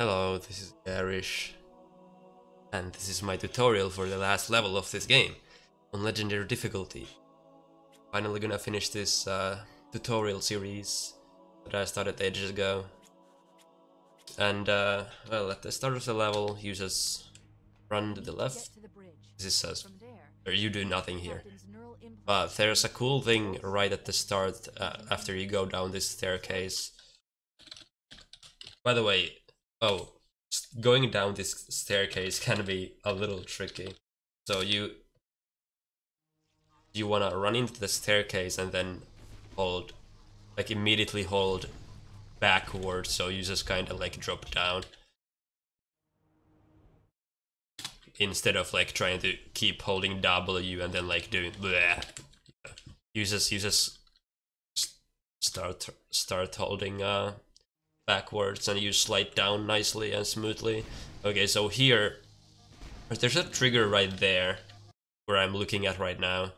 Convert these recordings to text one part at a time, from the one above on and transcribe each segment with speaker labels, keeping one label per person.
Speaker 1: Hello, this is Garish, and this is my tutorial for the last level of this game, on Legendary difficulty. Finally gonna finish this tutorial series that I started ages ago. And, well, at the start of the level, you just run to the left. This says, you do nothing here. But there's a cool thing right at the start, after you go down this staircase. By the way, going down this staircase can be a little tricky. So you wanna run into the staircase and then hold, like immediately hold backwards, so you just kinda like drop down. Instead of like trying to keep holding W and then like doing bleh. You just start holding backwards and you slide down nicely and smoothly. Okay, so here there's a trigger right there where I'm looking at right now,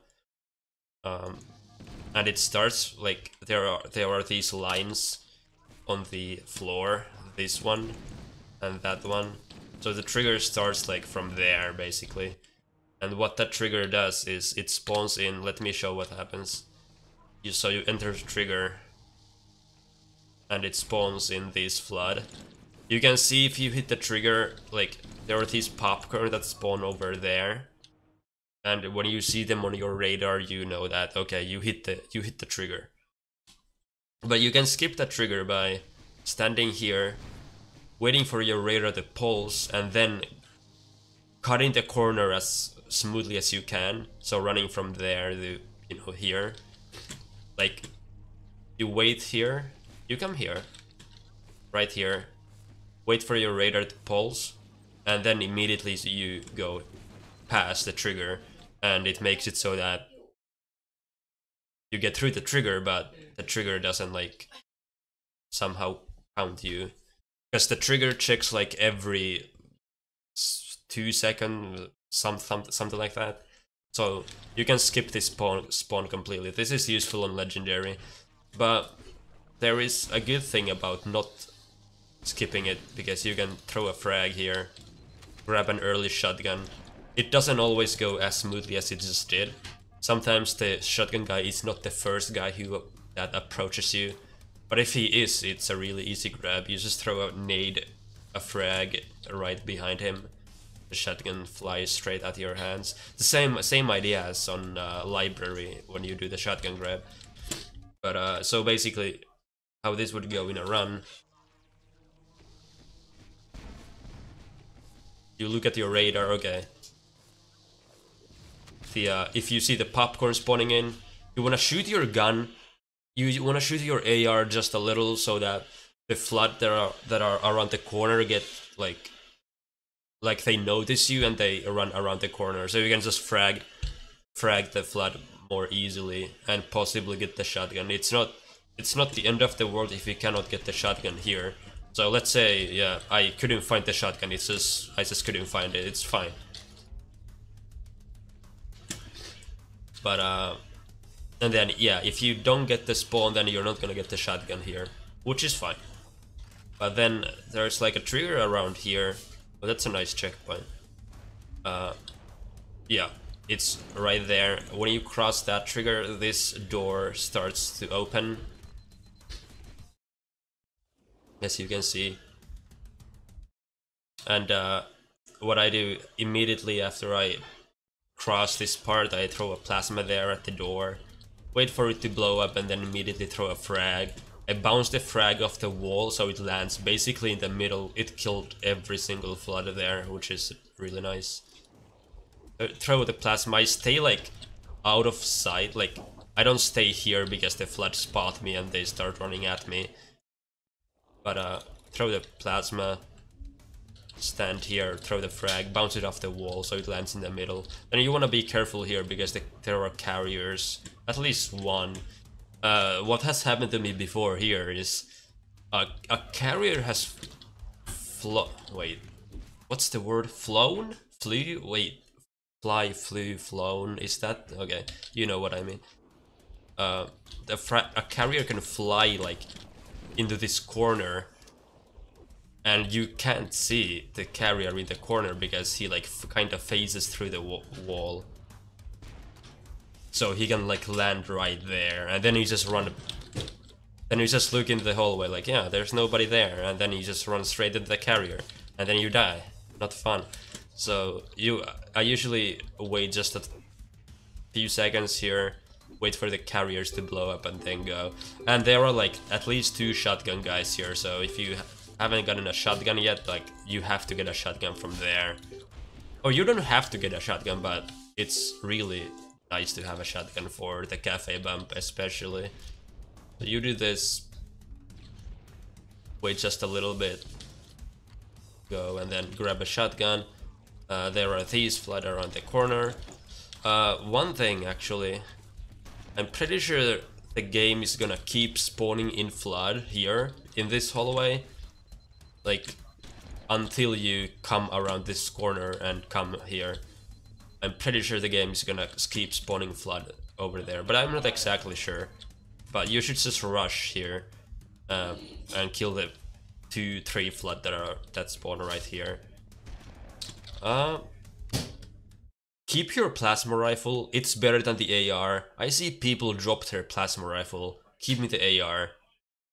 Speaker 1: and it starts like there are these lines on the floor, this one and that one. So the trigger starts like from there basically, and what that trigger does is it spawns in. Let me show what happens. So you enter the trigger and it spawns in this flood. You can see if you hit the trigger, like there are these popcorn that spawn over there, and when you see them on your radar, you know that okay, you hit the trigger. But you can skip that trigger by standing here, waiting for your radar to pulse, and then cutting the corner as smoothly as you can. So running from there to, you know, here. Like, you wait here, you come here, right here, wait for your radar to pulse, and then immediately you go past the trigger, and it makes it so that you get through the trigger, but the trigger doesn't like somehow count you. Because the trigger checks like every 2 seconds, something like that. So you can skip this spawn completely. This is useful on Legendary, but there is a good thing about not skipping it, because you can throw a frag here, grab an early shotgun. It doesn't always go as smoothly as it just did. Sometimes the shotgun guy is not the first guy that approaches you. But if he is, it's a really easy grab. You just throw a nade, a frag right behind him. The shotgun flies straight at your hands. The same idea as on library when you do the shotgun grab. But so basically, how this would go in a run: you look at your radar. Okay. If you see the popcorn spawning in, you wanna shoot your gun. You want to shoot your AR just a little so that the flood that are around the corner get like they notice you and they run around the corner. So you can just frag the flood more easily and possibly get the shotgun. It's not the end of the world if you cannot get the shotgun here. So let's say, yeah, I couldn't find the shotgun. I just couldn't find it. It's fine. But and then, yeah, if you don't get the spawn, then you're not gonna get the shotgun here, which is fine. But then there's like a trigger around here. Well, that's a nice checkpoint. Yeah, it's right there. When you cross that trigger, this door starts to open, as you can see. And what I do immediately after I cross this part, I throw a plasma there at the door. Wait for it to blow up and then immediately throw a frag. I bounce the frag off the wall so it lands basically in the middle. It killed every single flood there, which is really nice. Throw the plasma. I stay like out of sight. Like, I don't stay here because the flood spot me and they start running at me. But throw the plasma. Stand here, throw the frag, bounce it off the wall so it lands in the middle. Then you want to be careful here because there are carriers, at least one. What has happened to me before here is a carrier has wait, what's the word? Flown? Flew? Wait, fly, flew, flown. Is that okay? You know what I mean. A carrier can fly like into this corner. and you can't see the carrier in the corner because he like kind of phases through the wall. So he can like land right there, and then you just run. Then you just look into the hallway like, yeah, there's nobody there, and then you just run straight into the carrier, and then you die. Not fun. So I usually wait just a few seconds here, wait for the carriers to blow up and then go. And there are like at least 2 shotgun guys here, so if you haven't gotten a shotgun yet, like you have to get a shotgun from there. Or you don't have to get a shotgun, but it's really nice to have a shotgun for the cafe bump especially. So you do this, wait just a little bit, go and then grab a shotgun. There are these flood around the corner. One thing actually, I'm pretty sure the game is gonna keep spawning in flood here in this hallway, like until you come around this corner and come here. I'm pretty sure the game is gonna keep spawning flood over there, but I'm not exactly sure. But you should just rush here and kill the 2-3 flood that spawn right here. Keep your plasma rifle, it's better than the AR. I see people drop their plasma rifle. Keep me the AR.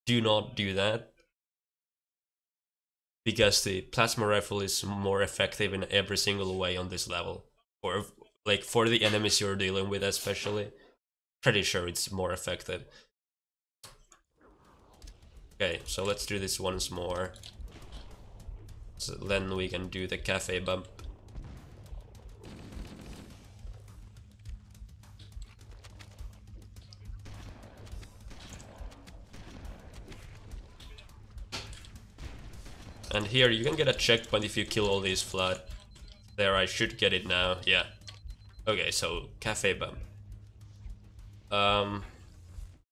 Speaker 1: Do not do that. Because the plasma rifle is more effective in every single way on this level. Or like for the enemies you're dealing with especially. Pretty sure it's more effective. Okay, so let's do this once more. So then we can do the cafe bump. And here you can get a checkpoint if you kill all these flood. There, I should get it now, yeah. Okay, so cafe bump.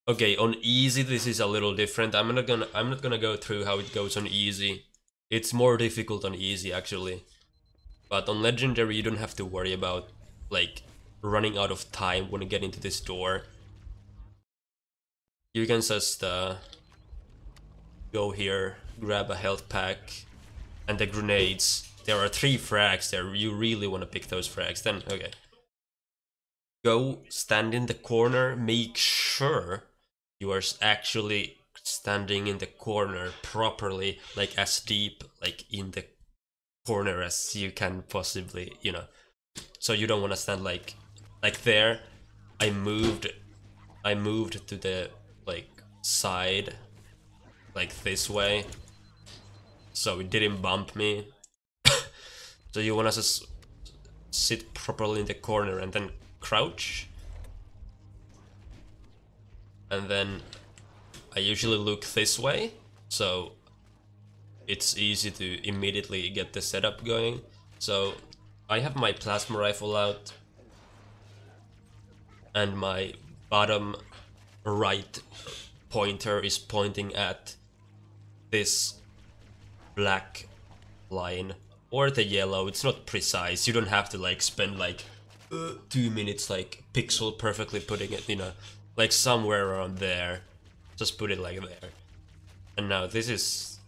Speaker 1: Okay, on easy this is a little different. I'm not gonna go through how it goes on easy. It's more difficult on easy actually. But on legendary you don't have to worry about like running out of time when you get into this door. You can just go here, grab a health pack and the grenades. There are 3 frags there. You really want to pick those frags. Then okay. Go stand in the corner, make sure you are actually standing in the corner properly, like as deep like in the corner as you can possibly, you know. So you don't want to stand like there. I moved to the like side like this way, so it didn't bump me. So you want to just sit properly in the corner and then crouch, and then I usually look this way, so it's easy to immediately get the setup going. So I have my plasma rifle out and my bottom right pointer is pointing at this black line or the yellow. It's not precise, you don't have to like spend like 2 minutes like pixel perfectly putting it, you know, like somewhere around there. Just put it like there. And now this is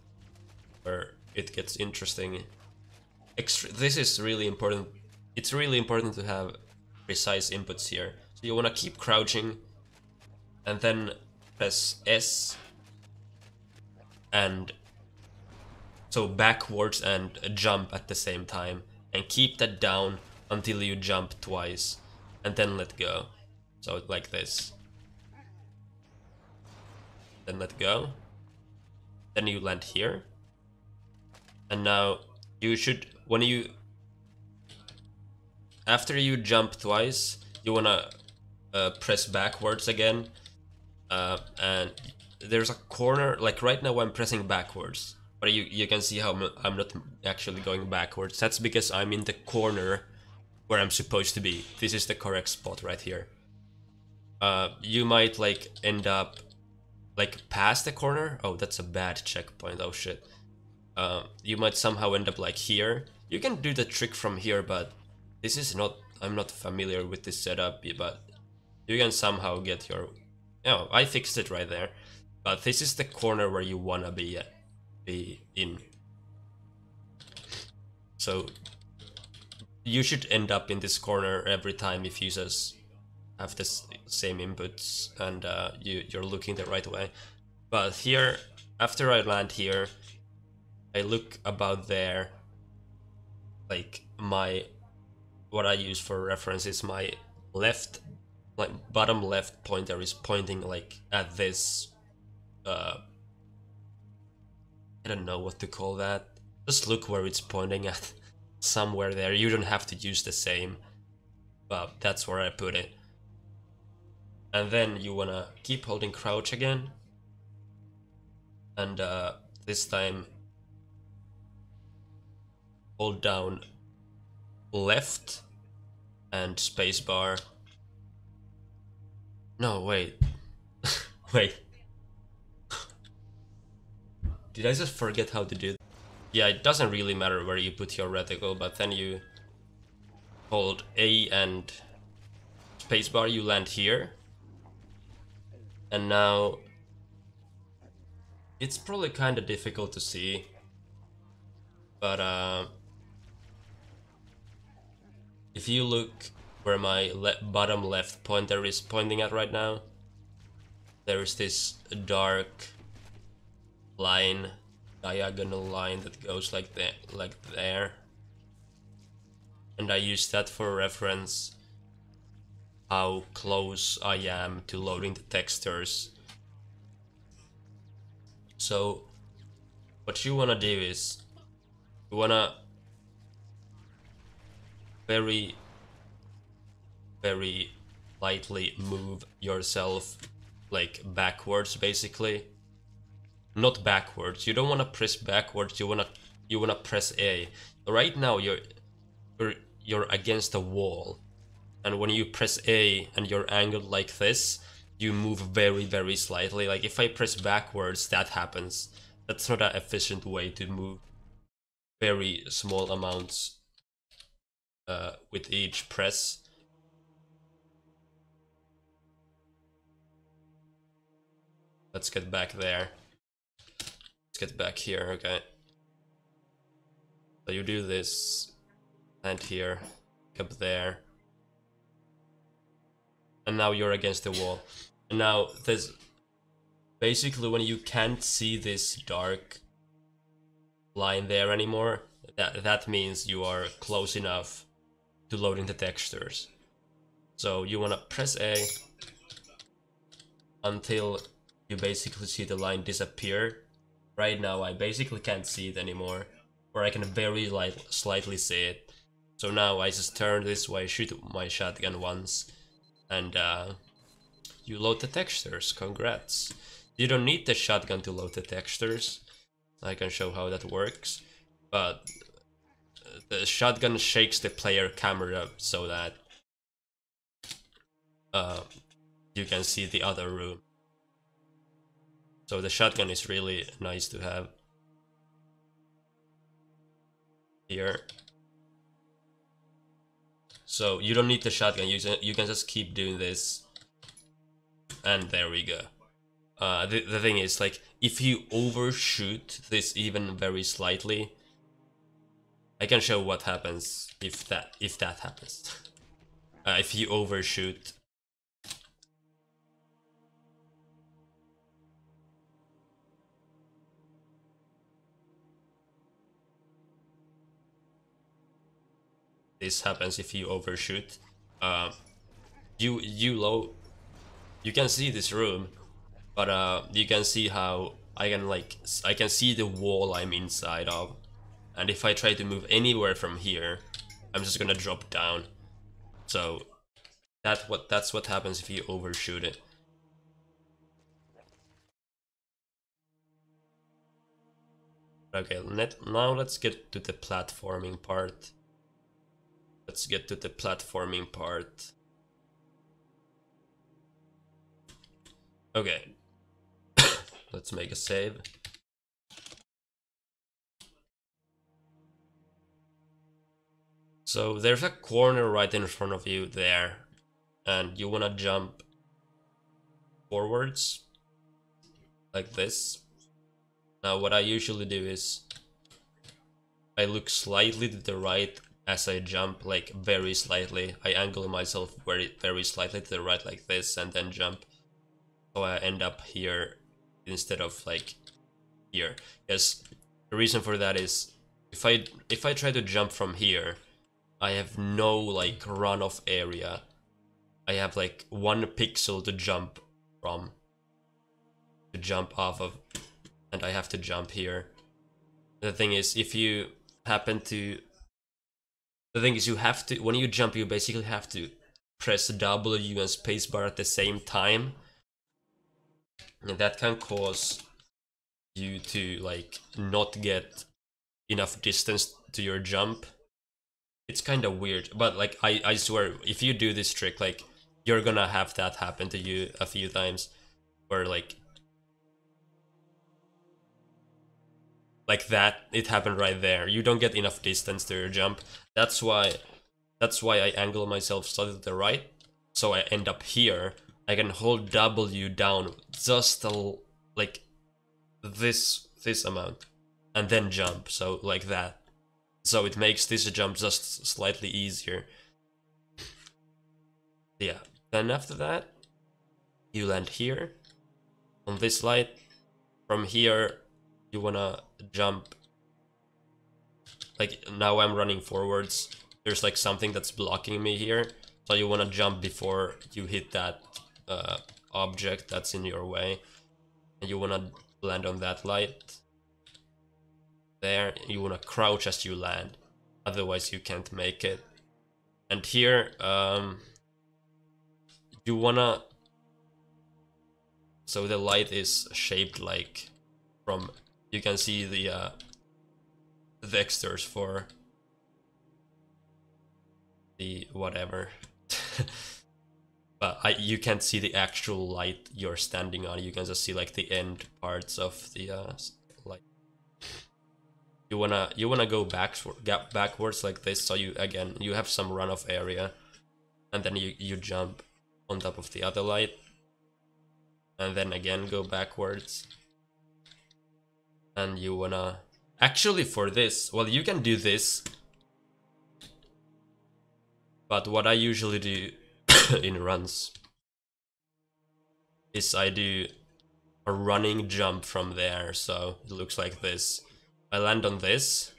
Speaker 1: where it gets interesting. This is really important. It's really important to have precise inputs here. So you want to keep crouching and then press S and so backwards and jump at the same time, and keep that down until you jump twice and then let go. So like this. Then let go. Then you land here. And now you should, when you, after you jump twice, you wanna press backwards again. And there's a corner, like right now I'm pressing backwards. But you can see how I'm not actually going backwards. That's because I'm in the corner where I'm supposed to be. This is the correct spot right here. You might like end up like past the corner. Oh, that's a bad checkpoint. Oh shit. You might somehow end up like here. You can do the trick from here, but this is not, I'm not familiar with this setup, but you can somehow get your, oh, I fixed it right there. But this is the corner where you wanna be in. So you should end up in this corner every time if you just have the same inputs and you're looking the right way. But here, after I land here, I look about there. Like what I use for reference is my left, like bottom left pointer is pointing like at this. I don't know what to call that. Just look where it's pointing at. Somewhere there. You don't have to use the same, but that's where I put it. And then you wanna keep holding crouch again. And this time hold down left and spacebar. No, wait. Wait. Did I just forget how to do that? Yeah, it doesn't really matter where you put your reticle, but then you hold A and spacebar, you land here. And now it's probably kind of difficult to see, but if you look where my bottom left pointer is pointing at right now, there is this dark line, diagonal line that goes like that, like there. And I use that for reference how close I am to loading the textures. So what you wanna do is you wanna very lightly move yourself like backwards, basically. Not backwards. You don't wanna press backwards. You wanna press A. Right now you're against a wall, and when you press A and you're angled like this, you move very slightly. Like if I press backwards, that happens. That's not an efficient way to move very small amounts with each press. Let's get back there. Let's get back here, okay. So you do this, and here, up there. And now you're against the wall. And now there's basically when you can't see this dark line there anymore, that means you are close enough to loading the textures. So you wanna press A until you basically see the line disappear. Right now I basically can't see it anymore, or I can very slightly see it. So now I just turn this way, shoot my shotgun once, and you load the textures. Congrats. You don't need the shotgun to load the textures. I can show how that works, but the shotgun shakes the player camera so that you can see the other room. So the shotgun is really nice to have here. So you don't need the shotgun, you can just keep doing this, and there we go. The thing is, like, if you overshoot this even very slightly, I can show what happens if that happens. If you overshoot. This happens if you overshoot. You can see this room, but you can see how I can see the wall I'm inside of, and if I try to move anywhere from here, I'm just gonna drop down. So that's what happens if you overshoot it. Okay, now let's get to the platforming part. Let's get to the platforming part. Okay. Let's make a save. So there's a corner right in front of you there, and you wanna jump forwards like this. Now what I usually do is I look slightly to the right as I jump, like very slightly. I angle myself very slightly to the right like this and then jump. So I end up here instead of like here. Yes, the reason for that is if I try to jump from here, I have no like runoff area. I have like 1 pixel to jump from, to jump off of, and I have to jump here. The thing is, if you happen to, the thing is you have to, when you jump, you basically have to press W and spacebar at the same time, and that can cause you to like not get enough distance to your jump. It's kind of weird, but like I swear, if you do this trick, like you're gonna have that happen to you a few times, where like that, it happened right there. You don't get enough distance to your jump. That's why I angle myself slightly to the right, so I end up here. I can hold W down just like this amount, and then jump. So like that. So it makes this jump just slightly easier. Yeah. Then after that, you land here on this light. From here, you wanna jump. Like now I'm running forwards. There's like something that's blocking me here. So you wanna jump before you hit that object that's in your way. And you wanna land on that light. There, you wanna crouch as you land. Otherwise you can't make it. And here, you wanna... So the light is shaped like from... You can see the vectors for the whatever. But you can't see the actual light you're standing on. You can just see like the end parts of the light. You wanna go backwards like this, so you have some runoff area, and then you jump on top of the other light, and then again go backwards. And you wanna actually, for this, well, you can do this, but what I usually do in runs is I do a running jump from there, so it looks like this. I land on this,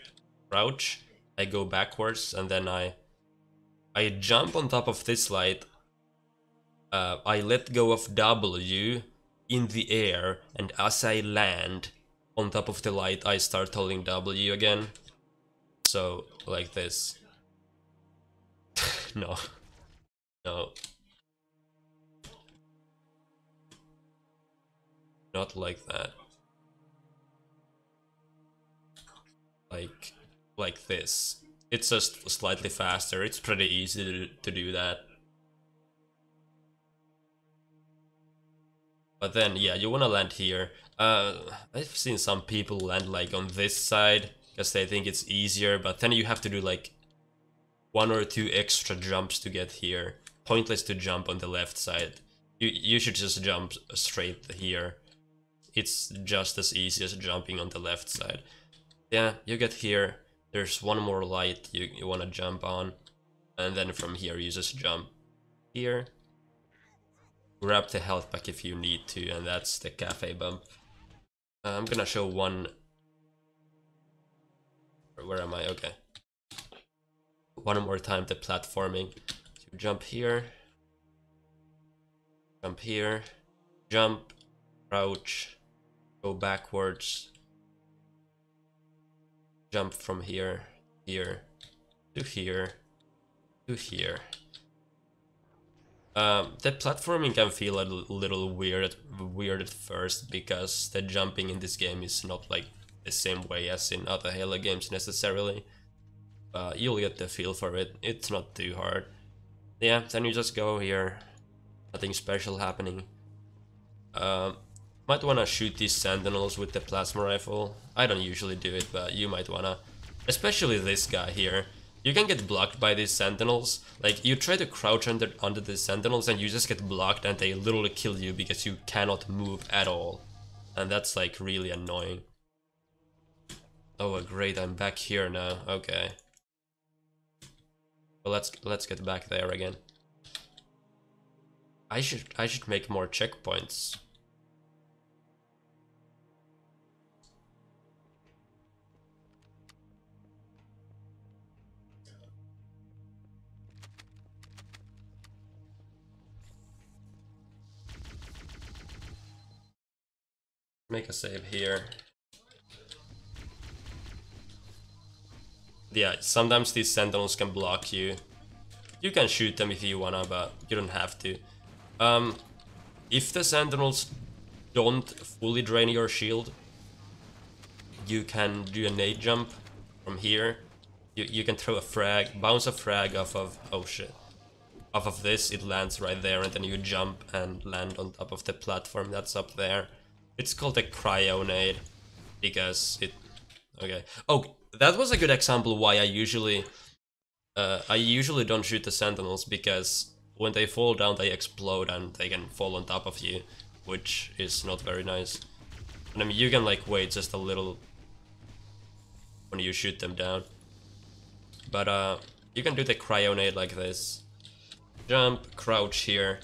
Speaker 1: crouch, I go backwards, and then I jump on top of this light. I let go of W in the air, and as I land on top of the light, I start holding W again. So, like this. No. No. Not like that. Like this. It's just slightly faster. It's pretty easy to do that. But then, yeah, you wanna land here. I've seen some people land like on this side because they think it's easier, but then you have to do like 1 or 2 extra jumps to get here. Pointless to jump on the left side. You should just jump straight here. It's just as easy as jumping on the left side. Yeah, you get here. There's one more light you want to jump on, and then from here you just jump here. Grab the health pack if you need to, and that's the cafe bump. I'm gonna show one. Where am I? Okay. One more time the platforming. So you jump here, jump, crouch, go backwards, jump from here, here, to here, to here. The platforming can feel a little weird at first, because the jumping in this game is not like the same way as in other Halo games necessarily. You'll get the feel for it. It's not too hard. Yeah, then you just go here. Nothing special happening. Might wanna shoot these sentinels with the plasma rifle. I don't usually do it, but you might wanna. Especially this guy here. You can get blocked by these sentinels. Like, you try to crouch under the sentinels and you just get blocked, and they literally kill you because you cannot move at all. And that's like really annoying. Oh, great! I'm back here now. Okay. Well, let's get back there again. I should make more checkpoints. Make a save here. Yeah, sometimes these sentinels can block you. You can shoot them if you wanna, but you don't have to. If the sentinels don't fully drain your shield, you can do a nade jump from here. You can throw a frag, bounce a frag off of, oh shit, off of this, it lands right there, and then you jump and land on top of the platform that's up there. It's called a cryo nade, because it, okay. Oh, that was a good example why I usually don't shoot the sentinels, because when they fall down they explode and they can fall on top of you, which is not very nice. And I mean, you can like wait just a little when you shoot them down. But you can do the cryonade like this. Jump, crouch here.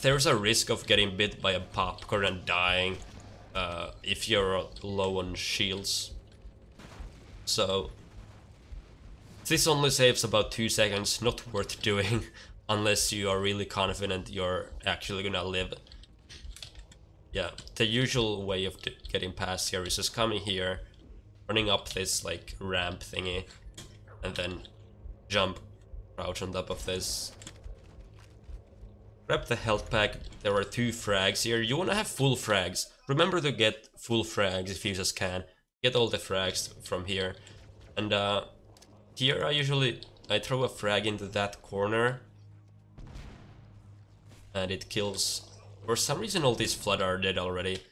Speaker 1: There's a risk of getting bit by a popcorn and dying if you're low on shields. So this only saves about 2 seconds, not worth doing unless you are really confident you're actually gonna live. Yeah, the usual way of getting past here is just coming here, running up this like ramp thingy, and then jump, crouch on top of this. Grab the health pack. There are 2 frags here. You wanna have full frags. Remember to get full frags if you just can. Get all the frags from here. And here I throw a frag into that corner. And it kills. For some reason all these flood are dead already.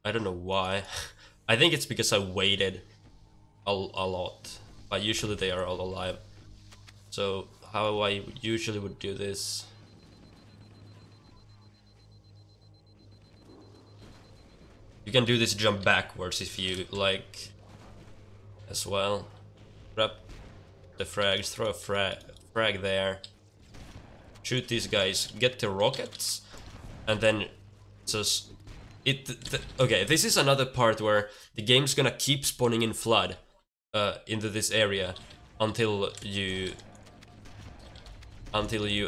Speaker 1: I don't know why. I think it's because I waited a lot. But usually they are all alive. So how I usually would do this. You can do this jump backwards if you like as well. Grab the frags, throw a frag there. Shoot these guys, get the rockets, and then just okay, this is another part where the game's gonna keep spawning in flood into this area until you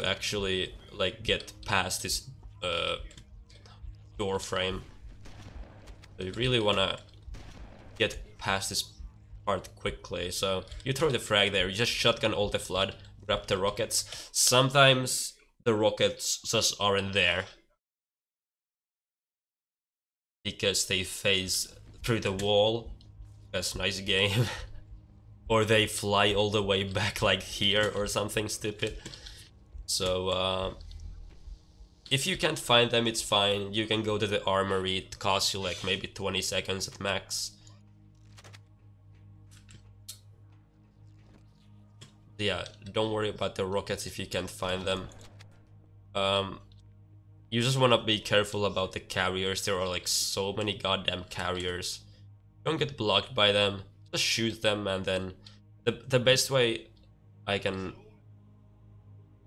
Speaker 1: actually like get past this door frame. So you really wanna get past this part quickly. So you throw the frag there, you just shotgun all the flood, grab the rockets. Sometimes the rockets just aren't there because they phase through the wall. That's a nice game. Or they fly all the way back like here or something stupid. So if you can't find them, it's fine. You can go to the armory. It costs you like maybe 20 seconds at max. Yeah, don't worry about the rockets if you can't find them. You just want to be careful about the carriers. There are like so many goddamn carriers. Don't get blocked by them. Just shoot them, and then the best way I can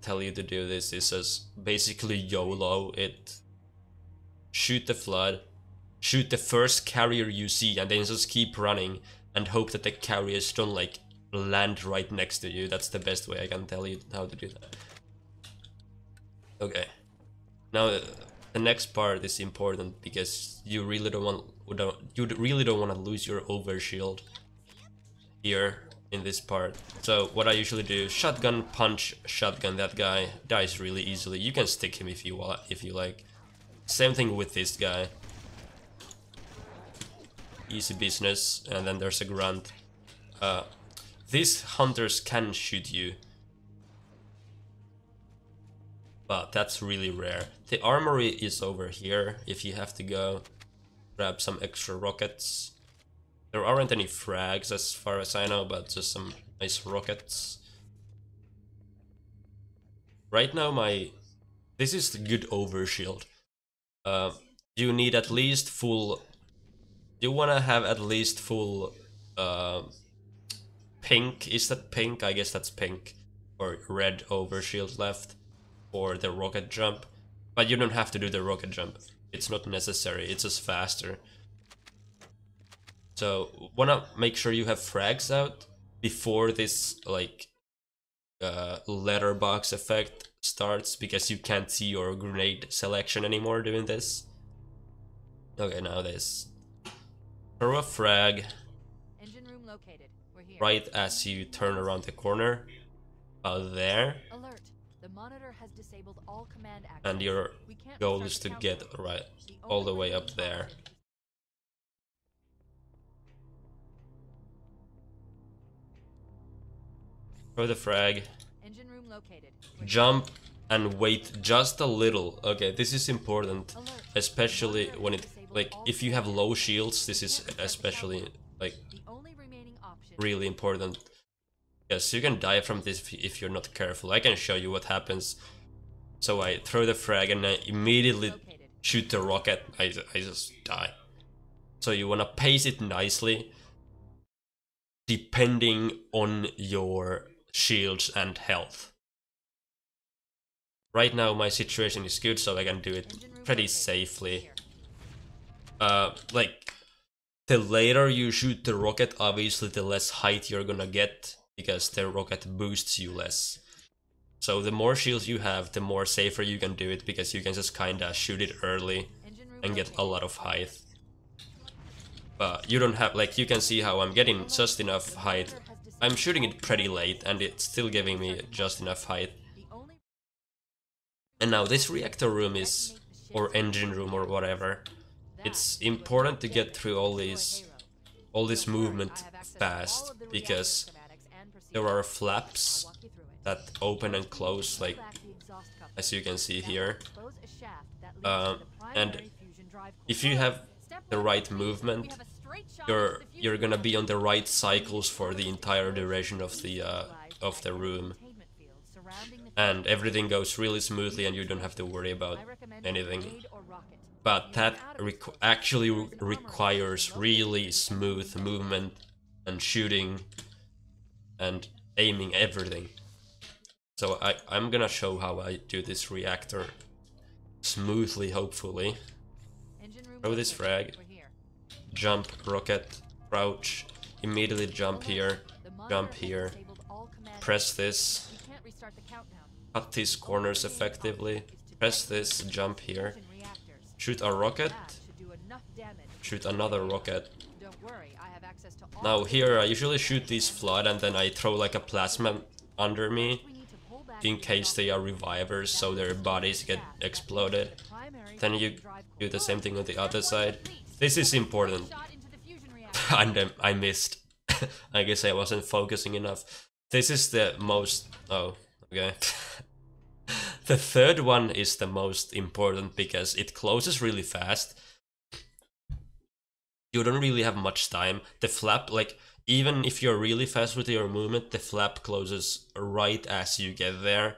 Speaker 1: tell you to do this is just basically YOLO it. Shoot the flood, shoot the first carrier you see, and then just keep running and hope that the carriers don't like land right next to you. That's the best way I can tell you how to do that. Okay, now the next part is important because you really don't want to lose your overshield here in this part. So what I usually do, shotgun, punch, shotgun that guy, dies really easily. You can stick him if you want, if you like. Same thing with this guy. Easy business. And then there's a grunt. These hunters can shoot you, but that's really rare. The armory is over here if you have to go. Grab some extra rockets. There aren't any frags as far as I know, but just some nice rockets. Right now this is the good overshield. You need at least full you wanna have at least full pink. Is that pink? I guess that's pink. Or red overshield left for the rocket jump. But you don't have to do the rocket jump. It's not necessary, it's just faster. So wanna make sure you have frags out before this like letterbox effect starts, because you can't see your grenade selection anymore doing this. Okay, now this. Throw a frag
Speaker 2: Engine room located. We're here.
Speaker 1: right as you turn around the corner. There.
Speaker 2: Alert. The monitor has disabled all command access.
Speaker 1: And your goal is to get right all the way up there. Throw the frag.
Speaker 2: Engine room located.
Speaker 1: Jump and wait just a little. Okay, this is important, especially when it like if you have low shields. This is especially like really important. Yes, you can die from this if you're not careful. I can show you what happens. So I throw the frag and I immediately shoot the rocket. I just die. So you wanna pace it nicely, depending on your shields and health. Right now my situation is good, so I can do it pretty safely. Like, the later you shoot the rocket, obviously the less height you're gonna get, because the rocket boosts you less. So the more shields you have, the more safer you can do it, because you can just kinda shoot it early and get a lot of height. But you don't have, like, you can see how I'm getting just enough height. I'm shooting it pretty late and it's still giving me just enough height. And now this reactor room is, or engine room or whatever, it's important to get through all this movement fast, because there are flaps that open and close, like as you can see here. And if you have the right movement, you're gonna be on the right cycles for the entire duration of the room, and everything goes really smoothly and you don't have to worry about anything. But that actually requires really smooth movement and shooting and aiming, everything. So I'm gonna show how I do this reactor smoothly, hopefully. Throw this frag, jump, rocket, crouch, immediately jump here, press this, cut these corners effectively, press this, jump here, shoot a rocket, shoot another rocket. Now here I usually shoot these flood and then I throw like a plasma under me in case they are revivers, so their bodies get exploded. Then you do the same thing on the other side. This is important. And I missed. I guess I wasn't focusing enough. This is the most... oh, okay. The third one is the most important because it closes really fast. You don't really have much time. The flap, like, even if you're really fast with your movement, the flap closes right as you get there.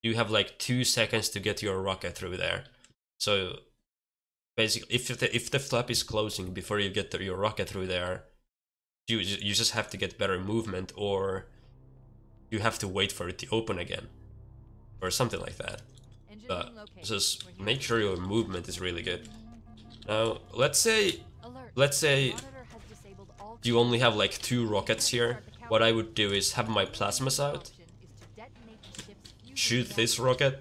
Speaker 1: You have like 2 seconds to get your rocket through there. So basically, if the flap is closing before you get your rocket through there, you just have to get better movement, or you have to wait for it to open again, or something like that. But just make sure your movement is really good. Now, let's say you only have like 2 rockets here. What I would do is have my plasmas out, shoot this rocket,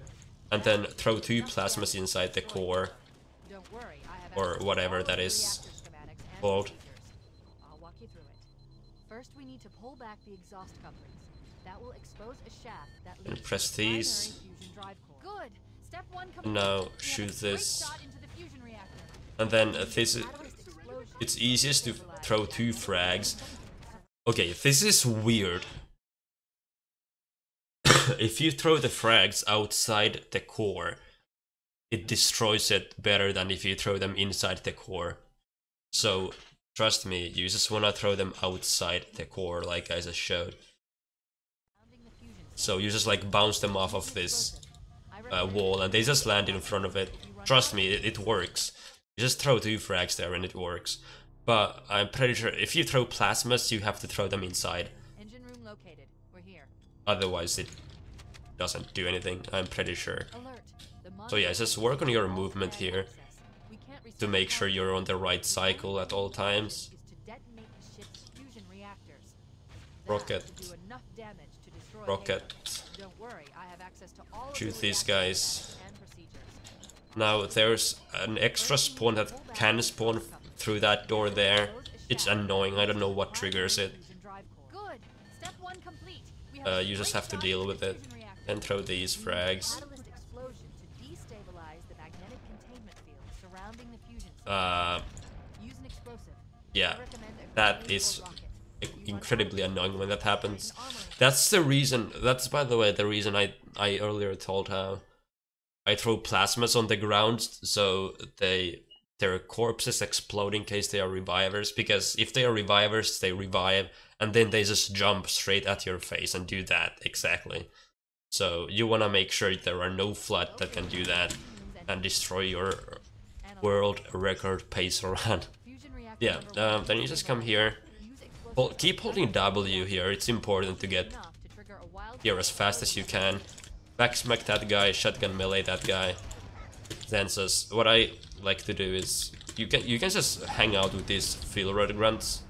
Speaker 1: and then throw 2 plasmas inside the core, or whatever that is called.
Speaker 2: First, we need to pull back the exhaust couplings. That will expose a shaft that leads
Speaker 1: And press
Speaker 2: to the
Speaker 1: these.
Speaker 2: primary fusion drive core. Good. Step 1 complete.
Speaker 1: And now
Speaker 2: We have a
Speaker 1: shoot
Speaker 2: straight
Speaker 1: this.
Speaker 2: shot into the fusion reactor.
Speaker 1: And then this is...
Speaker 2: Catalyst explosion.
Speaker 1: it's easiest to throw 2 frags. Okay, this is weird. If you throw the frags outside the core, it destroys it better than if you throw them inside the core. So, trust me, you just wanna throw them outside the core, like I just showed. So you just like bounce them off of this wall and they just land in front of it. Trust me, it works. You just throw 2 frags there and it works. But I'm pretty sure if you throw plasmas, you have to throw them inside.
Speaker 2: Engine room located. We're here.
Speaker 1: Otherwise, it doesn't do anything. I'm pretty sure.
Speaker 2: Alert.
Speaker 1: So yeah, just work on your movement here to make sure you're on the right cycle at all times. Rocket. Rocket. Shoot these guys. Now there's an extra spawn that can spawn through that door there. It's annoying, I don't know what triggers it. You just have to deal with it and throw these frags. Yeah, that is incredibly annoying when that happens. That's the reason, that's by the way the reason I earlier told how I throw plasmas on the ground so their corpses explode in case they are revivers, because if they are revivers they revive and then they just jump straight at your face and do that exactly. So you wanna make sure there are no flood that can do that and destroy your world record pace run. Yeah, then you just come here. Keep holding W here, it's important to get here as fast as you can. Backsmack that guy, shotgun melee that guy. Then just, what I like to do is, you can just hang out with these field rod grunts.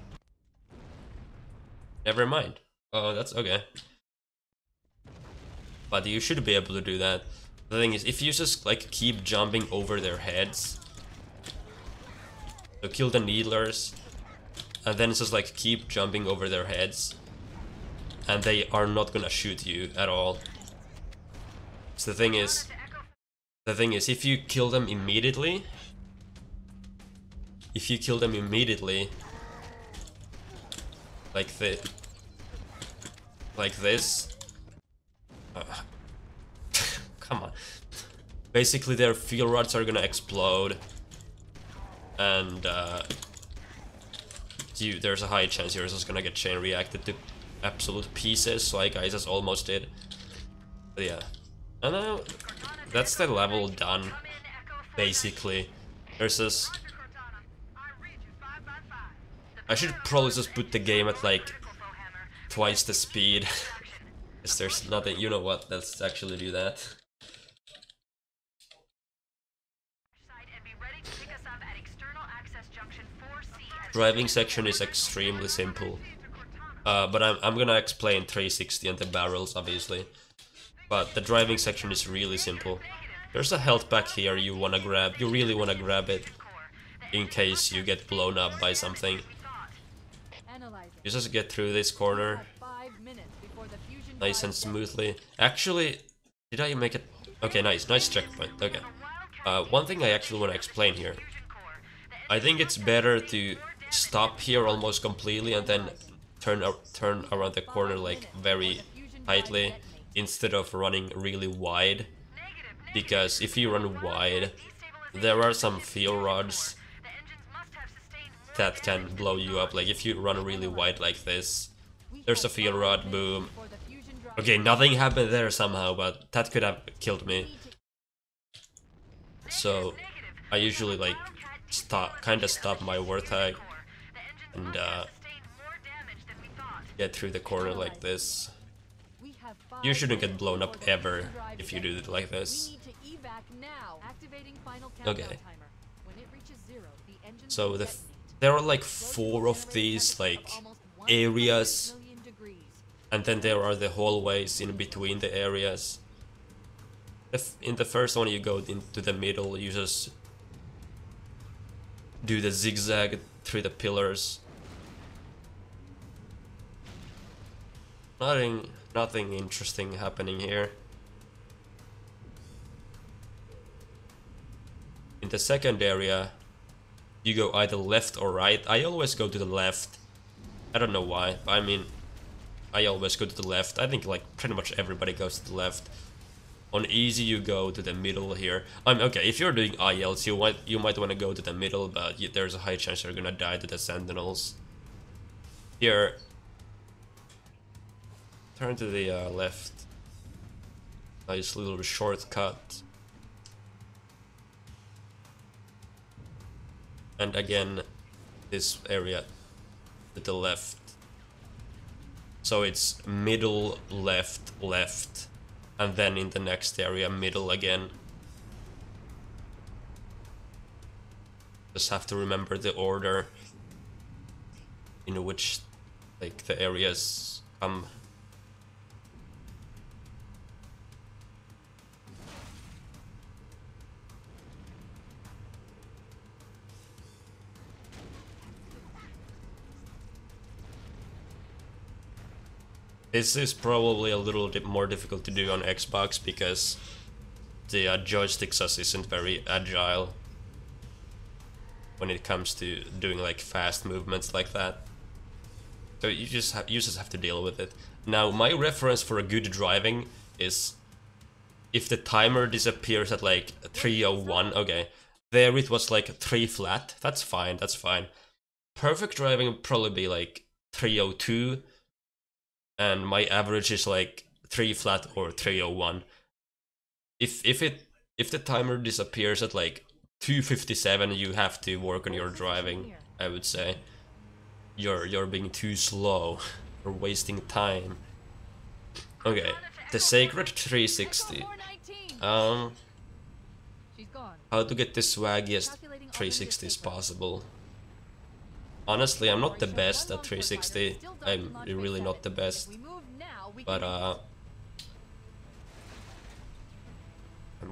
Speaker 1: Never mind. Oh, that's okay. But you should be able to do that. The thing is, if you just like keep jumping over their heads, so kill the needlers, and then just like keep jumping over their heads, and they are not gonna shoot you at all. So the thing is, if you kill them immediately, like this, come on. Basically, their fuel rods are gonna explode, and there's a high chance you're just gonna get chain reacted to absolute pieces, like I just almost did. But yeah, and now that's the level done. Basically, there's this. I should probably just put the game at like twice the speed. Because there's nothing. You know what? Let's actually do that. Driving section is extremely simple, but I'm gonna explain 360 and the barrels obviously. But the driving section is really simple. There's a health pack here you wanna grab. You really wanna grab it in case you get blown up by something. You just get through this corner nice and smoothly. Actually, did I make it? Okay, nice checkpoint. Okay. One thing I actually want to explain here. I think it's better to stop here almost completely and then turn around the corner like very tightly instead of running really wide. Because if you run wide, there are some fuel rods that can blow you up. Like if you run really wide like this, there's a fuel rod, boom. Okay, nothing happened there somehow, but that could have killed me. So I usually like kinda stop my warthog and get through the corner like this. You shouldn't get blown up ever if you do it like this. Okay. So there are like 4 of these like areas, and then there are the hallways in between the areas. In the first one you go into the middle, you just do the zigzag through the pillars. Nothing interesting happening here. In the second area, you go either left or right. I always go to the left. I don't know why. I mean, I always go to the left. I think like pretty much everybody goes to the left. On easy, you go to the middle here. Okay, if you're doing IELTS, you might want to go to the middle, but there's a high chance you're gonna die to the sentinels. Here, turn to the left. Nice little shortcut. And again, this area to the left. So it's middle, left, left, and then in the next area middle again. Just have to remember the order in which like the areas come. This is probably a little bit more difficult to do on Xbox because the joystick sus isn't very agile when it comes to doing like fast movements like that. So you just have to deal with it. Now my reference for a good driving is if the timer disappears at like 301, okay. There it was like 3 flat, that's fine, that's fine. Perfect driving would probably be like 302. And my average is like 3 flat or 301. If the timer disappears at like 257, you have to work on your driving. I would say you're being too slow. You're wasting time. Okay, the sacred 360. How to get the swaggiest 360s possible. Honestly, I'm not the best at 360. I'm really not the best. But I'm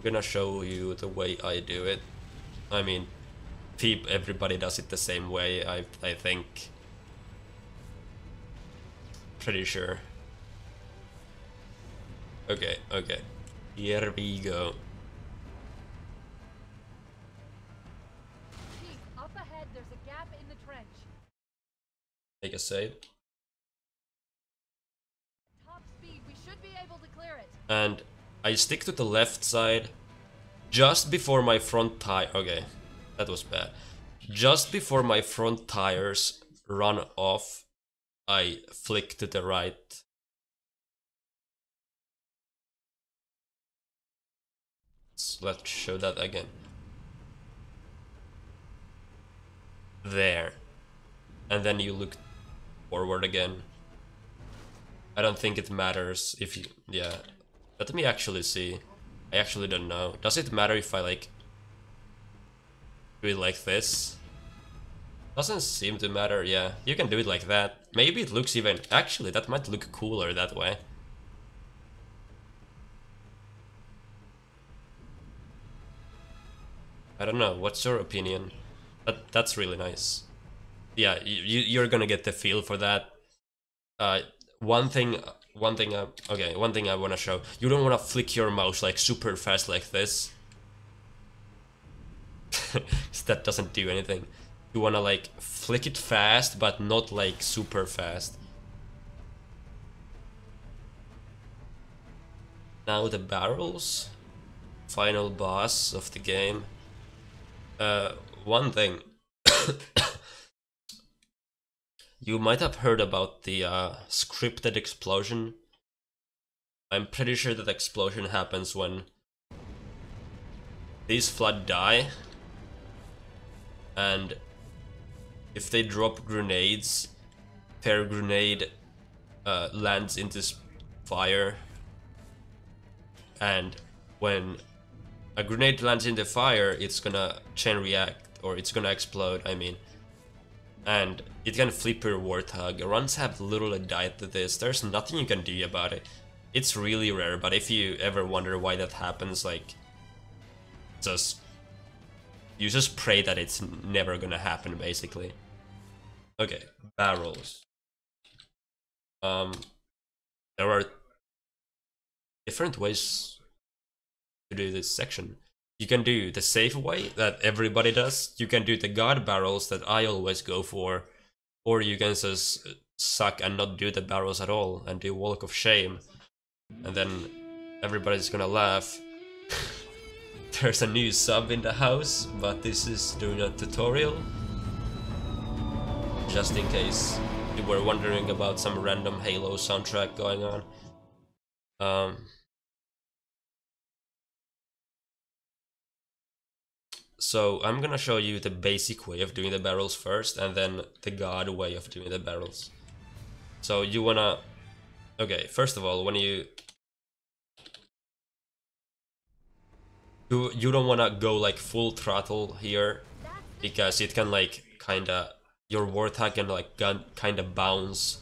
Speaker 1: gonna show you the way I do it. I mean, everybody does it the same way, I think. Pretty sure. Okay, okay. Here we go. Make a save.
Speaker 2: Top speed, we should be able to clear it.
Speaker 1: And I stick to the left side just before my front tire. Okay, that was bad. Just before my front tires run off, I flick to the right. Let's show that again. There. And then you look forward again. I don't think it matters if you... yeah. Let me actually see. I actually don't know. Does it matter if I like... do it like this? Doesn't seem to matter, yeah. You can do it like that. Maybe it looks even... actually, that might look cooler that way. I don't know, what's your opinion? That's really nice. Yeah, you're gonna get the feel for that. One thing I wanna show. You don't wanna flick your mouse like super fast like this. That doesn't do anything. You wanna like flick it fast, but not like super fast. Now the barrels. Final boss of the game. One thing. You might have heard about the scripted explosion. I'm pretty sure that explosion happens when these flood die, and if they drop grenades, their grenade lands into fire, and when a grenade lands in the fire, it's gonna chain react, or it's gonna explode, I mean. And it can flip your warthog. Runs have literally died to this. There's nothing you can do about it. It's really rare, but if you ever wonder why that happens, like, you just pray that it's never gonna happen, basically. Okay, barrels. There are different ways to do this section. You can do the safe way that everybody does. You can do the god barrels that I always go for. Or you can just suck and not do the barrels at all and do walk of shame. And then everybody's gonna laugh. There's a new sub in the house, but this is doing a tutorial. Just in case you were wondering about some random Halo soundtrack going on. So I'm gonna show you the basic way of doing the barrels first, and then the god way of doing the barrels. So you wanna... Okay, first of all, when you don't wanna go like full throttle here, because it can like kinda... Your warthog can like kinda bounce,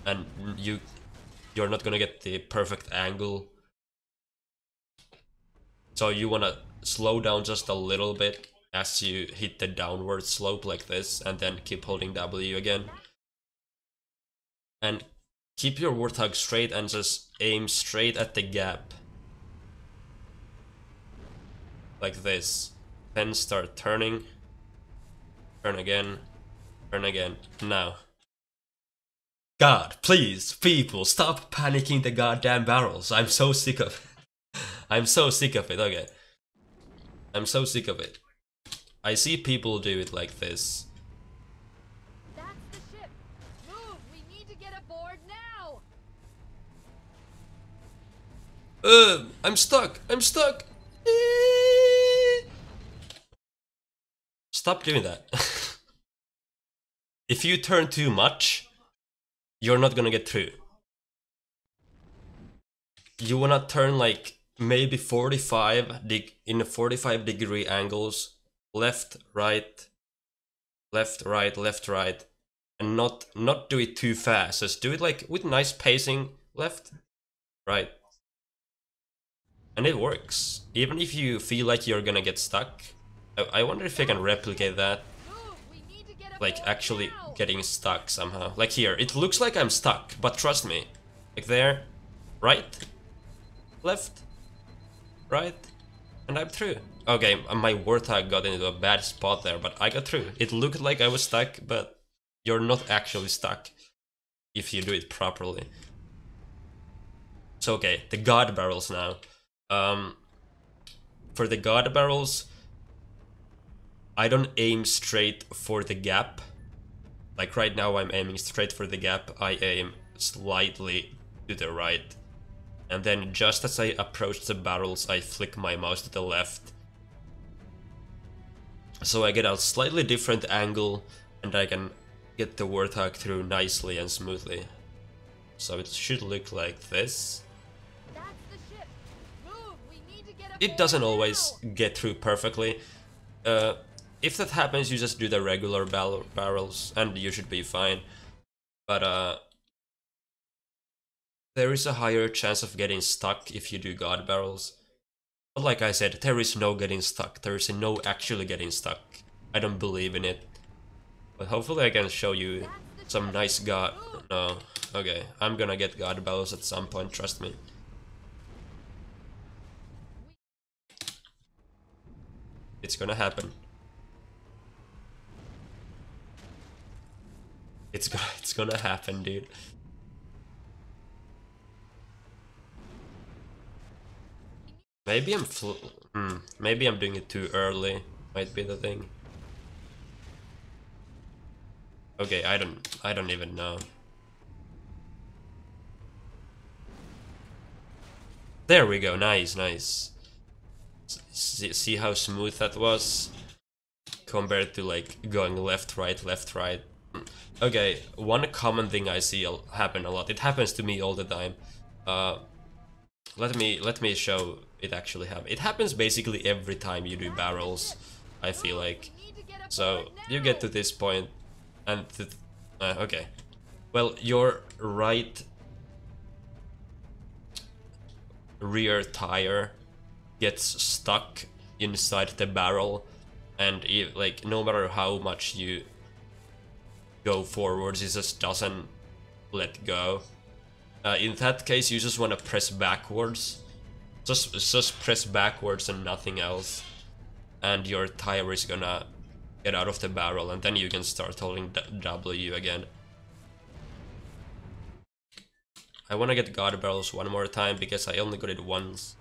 Speaker 1: and you're not gonna get the perfect angle. So you wanna slow down just a little bit as you hit the downward slope like this, and then keep holding W again. And keep your warthog straight and just aim straight at the gap. Like this. Then start turning. Turn again. Turn again. Now. God, please, people, stop panicking the goddamn barrels. I'm so sick of it. I'm so sick of it, okay. I'm so sick of it. I see people do it like this.
Speaker 2: That's the ship. Move. We need to get aboard now.
Speaker 1: I'm stuck. I'm stuck. Stop doing that. If you turn too much, you're not gonna get through. You wanna turn like maybe 45 in 45-degree angles, left, right, left, right, left, right, and not do it too fast. Just do it like with nice pacing, left, right, and it works. Even if you feel like you're gonna get stuck, I wonder if I can replicate that. Like actually getting stuck somehow. Like here, it looks like I'm stuck, but trust me. Like there, right, left, right, and I'm through. Okay, my warthog got into a bad spot there, but I got through. It looked like I was stuck, but you're not actually stuck if you do it properly. So okay, the god barrels now. For the god barrels, I don't aim straight for the gap. Like right now I'm aiming straight for the gap. I aim slightly to the right. And then just as I approach the barrels, I flick my mouse to the left. So I get a slightly different angle, and I can get the warthog through nicely and smoothly. So it should look like this.
Speaker 2: That's the ship. Move. We need to get aboard
Speaker 1: It doesn't always
Speaker 2: now.
Speaker 1: get through perfectly. If that happens, you just do the regular barrels and you should be fine. But there is a higher chance of getting stuck if you do god barrels. But like I said, there is no getting stuck. There is no actually getting stuck. I don't believe in it. But hopefully I can show you some nice god... No. Okay, I'm gonna get god barrels at some point, trust me. It's gonna happen. It's gonna happen, dude. Maybe maybe I'm doing it too early. Might be the thing. Okay, I don't even know. There we go. Nice, nice. See how smooth that was compared to like going left, right, left, right. Okay, one common thing I see happen a lot. It happens to me all the time. Let me show it actually happen. It happens basically every time you do barrels, I feel like. So you get to this point, and okay. Well, your right rear tire gets stuck inside the barrel, and like no matter how much you go forwards, it just doesn't let go. In that case, you just want to press backwards. Just press backwards and nothing else, and your tire is gonna get out of the barrel, and then you can start holding W again. I want to get god barrels one more time because I only got it once.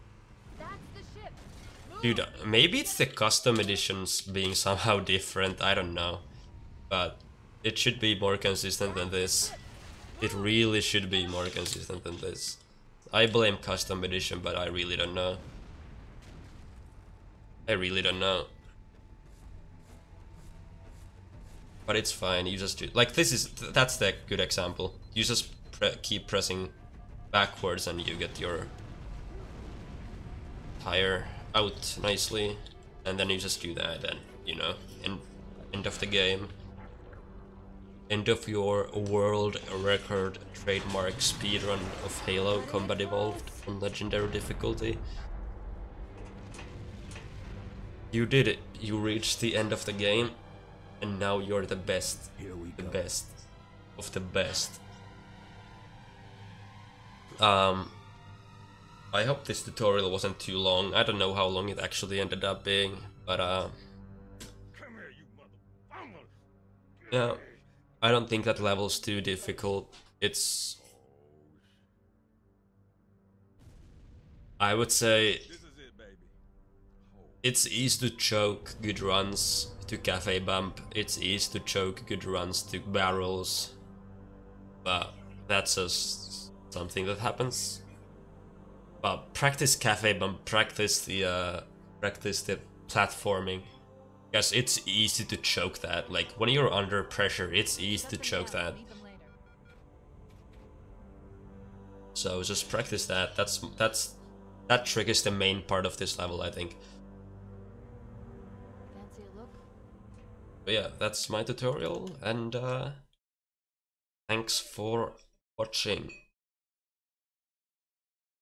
Speaker 1: Dude, maybe it's the custom editions being somehow different, I don't know. But it should be more consistent than this. It really should be more consistent than this. I blame custom edition, but I really don't know. I really don't know. But it's fine, you just do, like that's the good example. You just keep pressing backwards and you get your tire out nicely, and then you just do that, and you know, end of the game. End of your world record trademark speedrun of Halo Combat Evolved on legendary difficulty. You did it. You reached the end of the game, and now you're the best. The best of the best. I hope this tutorial wasn't too long. I don't know how long it actually ended up being, but yeah, I don't think that level's too difficult. It's, I would say, it's easy to choke good runs to cafe bump. It's easy to choke good runs to barrels, but that's just something that happens. But practice cafe bump, practice the platforming, because it's easy to choke that. Like when you're under pressure, it's easy to choke that. So just practice that. That trick is the main part of this level, I think.
Speaker 2: Fancy a look?
Speaker 1: But yeah, that's my tutorial, and thanks for watching.